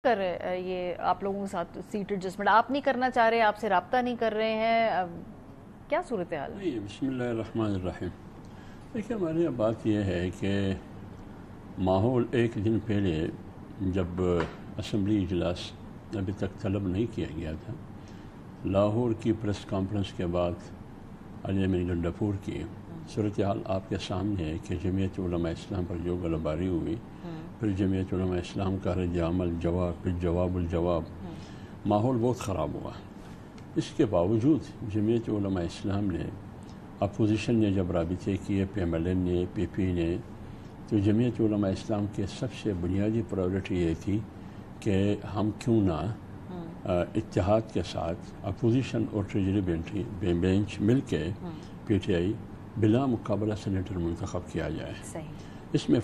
کر یہ آپ لوگوں کے ساتھ سیٹ ایڈجسٹمنٹ آپ نہیں کرنا چاہ رہے، آپ سے رابطہ نہیں کر رہے ہیں، کیا صورتحال ہے؟ بسم اللہ الرحمن الرحیم۔ دیکھیے ہمارے یہاں بات یہ ہے کہ ماحول ایک دن پہلے جب اسمبلی اجلاس ابھی تک طلب نہیں کیا گیا تھا، لاہور کی پریس کانفرنس کے بعد علی امین گنڈاپور کی صورتحال آپ کے سامنے ہے کہ جمعیت علماء اسلام پر جو غلباری ہوئی، پھر جمعیت علماء اسلام کا رد عمل، جواب، پھر جواب الجواب، ماحول بہت خراب ہوا۔ اس کے باوجود جمعیت علماء اسلام نے، اپوزیشن نے جب رابطے کیے، پی ایم ایل این نے، پی پی نے، تو جمعیت علماء اسلام کے سب سے بنیادی پرائیورٹی یہ تھی کہ ہم کیوں نہ اتحاد کے ساتھ اپوزیشن اور ٹریجری بینچ مل کے پی ٹی آئی بلا مقابلہ سینیٹر منتخب کیا جائے۔ صحیح۔ اس میں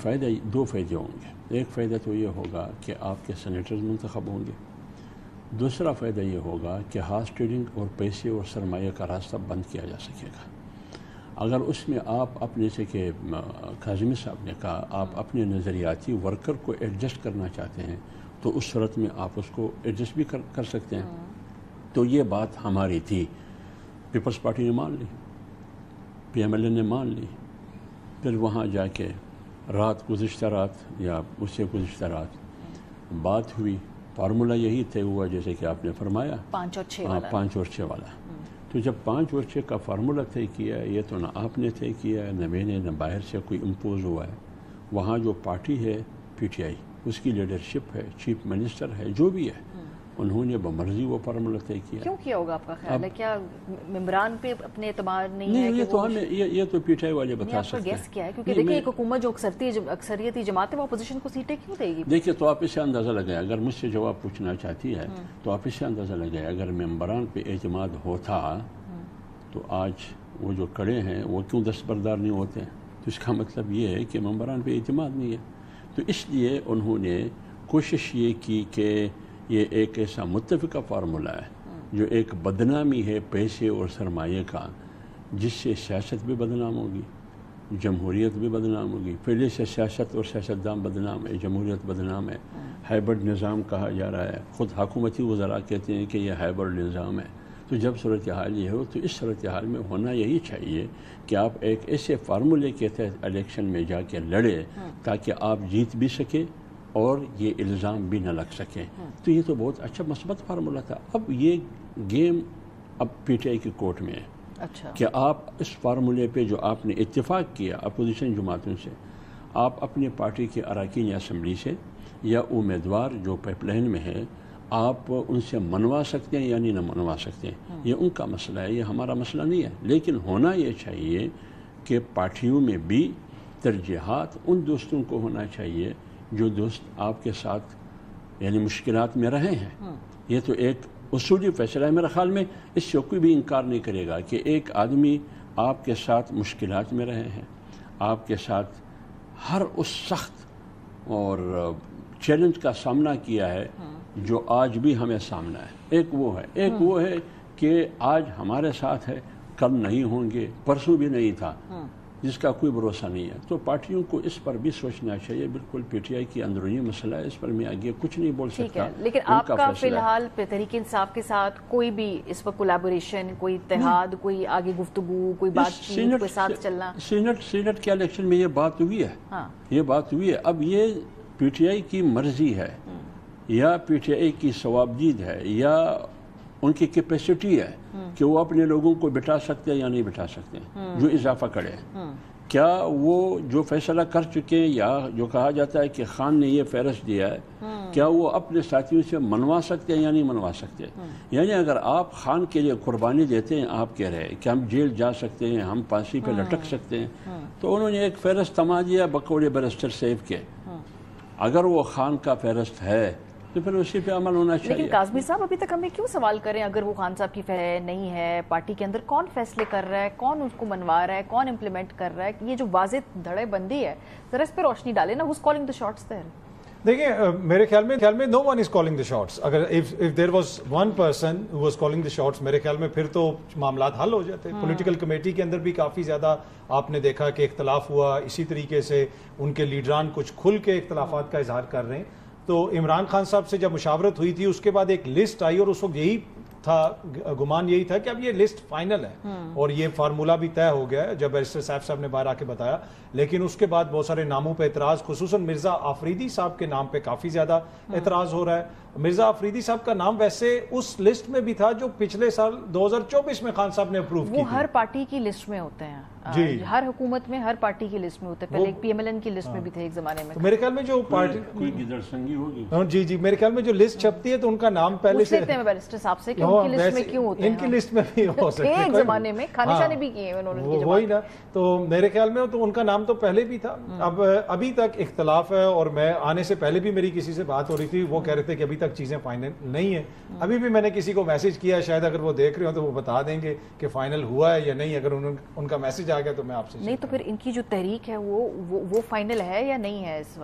دو فائدے ہوں گے۔ ایک فائدہ تو یہ ہوگا کہ آپ کے سینیٹرز منتخب ہوں گے، دوسرا فائدہ یہ ہوگا کہ ہارس ٹریڈنگ اور پیسے اور سرمایہ کا راستہ بند کیا جا سکے گا۔ اگر اس میں آپ اپنے سے کہ کاظمی صاحب نے کہا آپ اپنے نظریاتی ورکر کو ایڈجسٹ کرنا چاہتے ہیں تو اس صورت میں آپ اس کو ایڈجسٹ بھی کر سکتے ہیں۔ تو یہ بات ہماری تھی، پیپلز پارٹی نے مان لی، پی ایم ایل این نے مان لی، پھر وہاں جا کے گزشتہ رات یا اس سے گزشتہ رات بات ہوئی، فارمولہ یہی طے ہوا جیسے کہ آپ نے فرمایا 5 اور 6 والا۔ 5 اور 6 والا۔ تو جب 5 اور 6 کا فارمولہ طے کیا، یہ تو نہ آپ نے طے کیا، نہ میں نے، نہ باہر سے کوئی امپوز ہوا ہے۔ وہاں جو پارٹی ہے پی ٹی آئی، اس کی لیڈرشپ ہے، چیف منسٹر ہے، جو بھی ہے، انہوں نے بمرضی وہ فارمولہ طے کیا۔ کیوں کیا ہوگا آپ کا خیال ہے؟ کیا ممبران پہ اپنے اعتبار نہیں ہے؟ یہ تو پی ٹی آئی والے بتا سکتے ہیں۔ گیس کیا ہے؟ کیونکہ دیکھیں ایک حکومت جو اکثریتی جماعت ہے وہ اپوزیشن کو سیٹیں کیوں دے گی؟ دیکھیے تو آپ اس سے اندازہ لگائیں، اگر مجھ سے جواب پوچھنا چاہتی ہے تو آپ اس سے اندازہ لگائیں، اگر ممبران پہ اعتماد ہوتا تو آج وہ جو کڑے ہیں وہ کیوں دستبردار نہیں ہوتے؟ تو اس کا مطلب یہ ہے کہ ممبران پہ اعتماد نہیں ہے۔ تو اس لیے انہوں نے کوشش یہ کی کہ یہ ایک ایسا متفقہ فارمولہ ہے جو ایک بدنامی ہے پیسے اور سرمایہ کا، جس سے سیاست بھی بدنام ہوگی، جمہوریت بھی بدنام ہوگی۔ پہلے سے سیاست اور سیاستدان بدنام ہے، جمہوریت بدنام ہے، ہائبرڈ نظام کہا جا رہا ہے، خود حکومتی وزراء کہتے ہیں کہ یہ ہائبرڈ نظام ہے۔ تو جب صورتحال یہ ہو تو اس صورتحال میں ہونا یہی چاہیے کہ آپ ایک ایسے فارمولے کے تحت الیکشن میں جا کے لڑے تاکہ آپ جیت بھی سکے اور یہ الزام بھی نہ لگ سکے۔ تو یہ تو بہت اچھا مثبت فارمولہ تھا۔ اب یہ گیم اب پی ٹی آئی کی کورٹ میں ہے کہ آپ اس فارمولے پہ جو آپ نے اتفاق کیا اپوزیشن جماعتوں سے، آپ اپنے پارٹی کے اراکین اسمبلی سے یا امیدوار جو پائپ لائن میں ہے، آپ ان سے منوا سکتے ہیں یا نہیں نہ منوا سکتے ہیں، یہ ان کا مسئلہ ہے، یہ ہمارا مسئلہ نہیں ہے۔ لیکن ہونا یہ چاہیے کہ پارٹیوں میں بھی ترجیحات ان دوستوں کو ہونا چاہیے جو دوست آپ کے ساتھ یعنی مشکلات میں رہے ہیں۔ یہ تو ایک اصولی فیصلہ ہے، میرے خیال میں اس سے کوئی بھی انکار نہیں کرے گا کہ ایک آدمی آپ کے ساتھ مشکلات میں رہے ہیں، آپ کے ساتھ ہر اس سخت اور چیلنج کا سامنا کیا ہے جو آج بھی ہمیں سامنا ہے۔ ایک وہ ہے کہ آج ہمارے ساتھ ہے، کل نہیں ہوں گے، پرسوں بھی نہیں تھا، جس کا کوئی بھروسہ نہیں ہے۔ تو پارٹیوں کو اس پر بھی سوچنا چاہیے۔ بالکل پی ٹی آئی کی اندرونی مسئلہ ہے، اس پر میں آگے کچھ نہیں بول سکتا۔ لیکن آپ کا فی الحال تحریک انصاف کے ساتھ کوئی بھی اس پر کولیبوریشن، کوئی اتحاد، کوئی آگے گفتگو، کوئی بات چیت، کوئی ساتھ چلنا؟ سینٹ کے الیکشن میں یہ بات ہوئی ہے، اب یہ پی ٹی آئی کی مرضی ہے یا پی ٹی آئی کی ثوابدید ہے یا ان کی کیپیسٹی ہے کہ وہ اپنے لوگوں کو بٹھا سکتے ہیں یا نہیں بٹھا سکتے ہیں، جو اضافہ کرے۔ کیا وہ جو فیصلہ کر چکے ہیں یا جو کہا جاتا ہے کہ خان نے یہ فہرست دیا ہے، کیا وہ اپنے ساتھیوں سے منوا سکتے ہیں یا نہیں منوا سکتے؟ یعنی اگر آپ خان کے لیے قربانی دیتے ہیں، آپ کہہ رہے ہیں کہ ہم جیل جا سکتے ہیں، ہم پھانسی پہ لٹک سکتے ہیں، تو انہوں نے ایک فہرست تما دیا بقول بیرسٹر سیف کے۔ اگر وہ خان کا فہرست ہے تو پھر اسی پہ عمل ہونا چاہیے۔ لیکن کاظمی صاحب ابھی تک ہمیں کیوں سوال کریں اگر وہ خان صاحب کی ہے نہیں ہے، پارٹی کے اندر کون فیصلے کر رہا ہے، کون اس کو منوا رہا ہے، کون امپلیمنٹ کر رہا ہے؟ یہ جو واضح دھڑے بندی ہے، ذرا اس پہ روشنی ڈالیں نا۔ who's calling the shots there؟ دیکھیں میرے خیال میں no one is calling the shots۔ اگر if there was one person who was calling the shots، میرے خیال میں پھر تو معاملات حل ہو جاتے۔ پولیٹیکل کمیٹی کے اندر بھی کافی زیادہ آپ نے دیکھا کہ اختلاف ہوا، اسی طریقے سے ان کے لیڈران کچھ کھل کے اختلافات کا اظہار کر رہے ہیں۔ تو عمران خان صاحب سے جب مشاورت ہوئی تھی اس کے بعد ایک لسٹ آئی اور اس وقت یہی تھا گمان یہی تھا کہ اب یہ لسٹ فائنل ہے اور یہ فارمولا بھی طے ہو گیا ہے جب بیرسٹر صاحب نے باہر آ کے بتایا. لیکن اس کے بعد بہت سارے ناموں پہ اعتراض, خصوصاً مرزا آفریدی صاحب کے نام پہ کافی زیادہ اعتراض ہو رہا ہے. مرزا آفریدی صاحب کا نام ویسے اس لسٹ میں بھی تھا جو پچھلے سال 2024 میں خان صاحب نے اپروو کی. وہ ہر پارٹی کی لسٹ میں ہوتے ہیں جی, ہر حکومت میں ہر پارٹی کی لسٹ میں ہوتے ہیں. پہلے ایک پی ایم ایل این کی لسٹ میں بھی تھے ایک زمانے میں. میرے خیال میں جو پارٹی کوئی گدڑ سنگی ہوگی. جی جی, میرے خیال میں جو لسٹ چھپتی ہے تو ان کا نام پہلے سے بیرسٹر صاحب سے کہ ان کی لسٹ میں کیوں ہوتے ہیں. ان کی لسٹ میں بھی ہو سکتے ہیں ایک زمانے میں کھانے شانے بھی کیے انہوں نے. وہی نا, تو میرے خیال میں تو ان کا نام تو پہلے بھی تھا. اب ابھی تک اختلاف ہے اور میں آنے سے پہلے بھی میری کسی سے بات ہو رہی تھی, وہ کہہ رہے تھے کہ ابھی تک چیزیں فائنل نہیں ہیں. ابھی بھی میں نے کسی کو میسج کیا, شاید اگر وہ دیکھ رہے ہو تو وہ بتا دیں گے کہ فائنل ہوا ہے یا نہیں. اگر ان کا میسج آ گیا تو میں آپ سے نہیں, تو پھر ان کی جو تحریک ہے وہ فائنل ہے یا نہیں ہے اس وقت؟